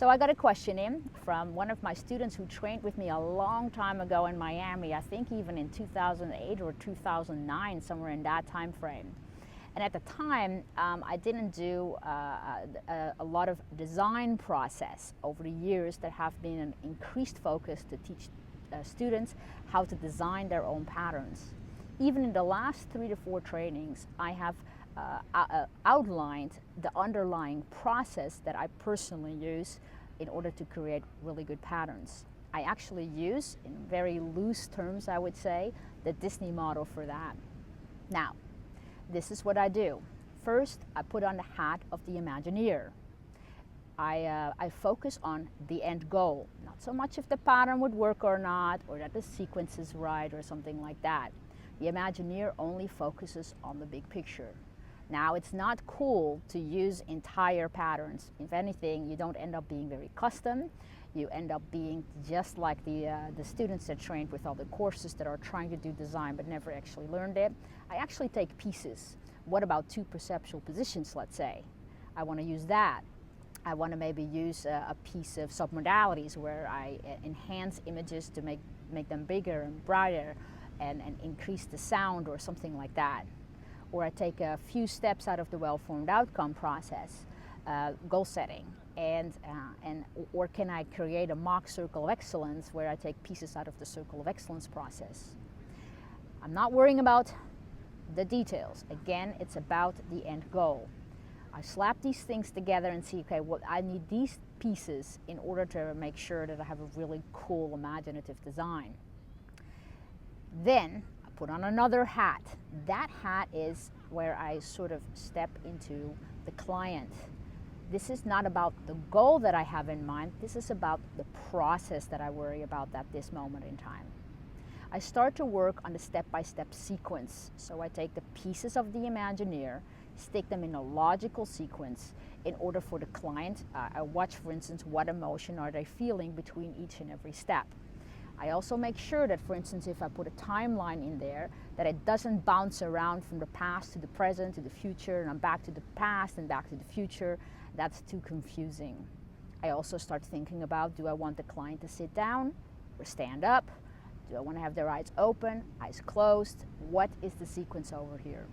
So I got a question in from one of my students who trained with me a long time ago in Miami, I think even in 2008 or 2009, somewhere in that time frame. And at the time, I didn't do a lot of design process. Over the years, there have been an increased focus to teach students how to design their own patterns. Even in the last 3 to 4 trainings, I have outlined the underlying process that I personally use in order to create really good patterns. I actually use, in very loose terms I would say, the Disney model for that. Now, this is what I do. First, I put on the hat of the Imagineer. I focus on the end goal, not so much if the pattern would work or not, or that the sequence is right or something like that. The Imagineer only focuses on the big picture. Now, it's not cool to use entire patterns. If anything, you don't end up being very custom. You end up being just like the students that trained with all the courses that are trying to do design but never actually learned it. I actually take pieces. What about 2 perceptual positions, let's say? I want to use that. I want to maybe use a piece of submodalities where I enhance images to make them bigger and brighter and increase the sound or something like that. Or I take a few steps out of the well-formed outcome process, goal setting, or can I create a mock circle of excellence where I take pieces out of the circle of excellence process. I'm not worrying about the details. Again, it's about the end goal. I slap these things together and see, okay, well, I need these pieces in order to make sure that I have a really cool, imaginative design. Then I put on another hat. That hat is where I sort of step into the client. This is not about the goal that I have in mind. This is about the process that I worry about at this moment in time. I start to work on the step-by-step sequence. So I take the pieces of the Imagineer, stick them in a logical sequence in order for the client. I watch, for instance, what emotion are they feeling between each and every step. I also make sure that, for instance, if I put a timeline in there, that it doesn't bounce around from the past to the present to the future, and I'm back to the past and back to the future. That's too confusing. I also start thinking about, do I want the client to sit down or stand up? Do I want to have their eyes open, eyes closed? What is the sequence over here?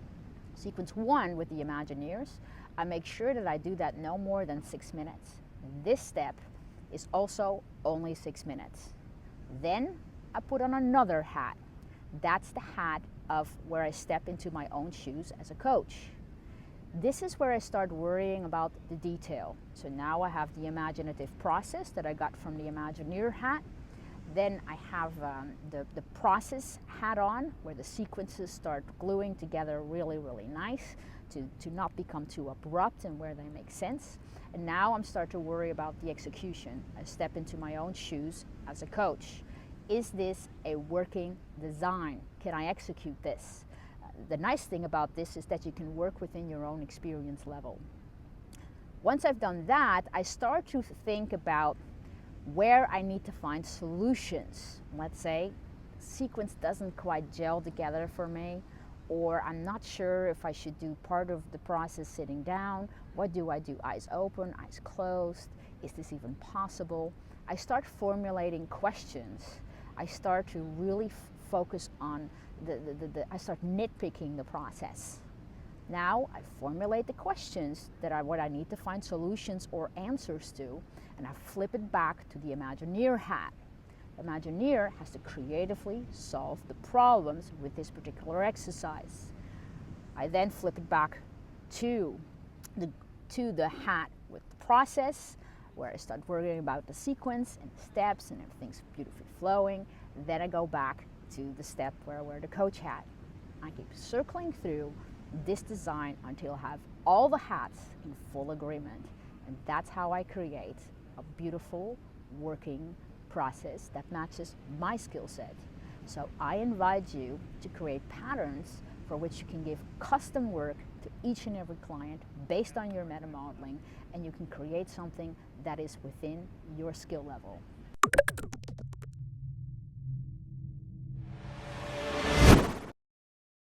Sequence 1 with the Imagineers, I make sure that I do that no more than 6 minutes. This step is also only 6 minutes. Then I put on another hat. That's the hat of where I step into my own shoes as a coach. This is where I start worrying about the detail. So now I have the imaginative process that I got from the Imagineer hat. Then I have the process hat on, where the sequences start gluing together really, really nice to not become too abrupt and where they make sense. And now I'm starting to worry about the execution. I step into my own shoes as a coach. Is this a working design? Can I execute this? The nice thing about this is that you can work within your own experience level. Once I've done that, I start to think about where I need to find solutions. Let's say sequence doesn't quite gel together for me, or I'm not sure if I should do part of the process sitting down. What do I do? Eyes open, eyes closed? Is this even possible? I start formulating questions. I start to really focus on I start nitpicking the process. Now I formulate the questions that what I need to find solutions or answers to, and I flip it back to the Imagineer hat. The Imagineer has to creatively solve the problems with this particular exercise. I then flip it back to the hat with the process, where I start worrying about the sequence and the steps and everything's beautifully flowing. Then I go back to the step where I wear the coach hat. I keep circling through this design until I have all the hats in full agreement. And that's how I create a beautiful working process that matches my skill set. So I invite you to create patterns for which you can give custom work to each and every client based on your meta modeling, and you can create something that is within your skill level.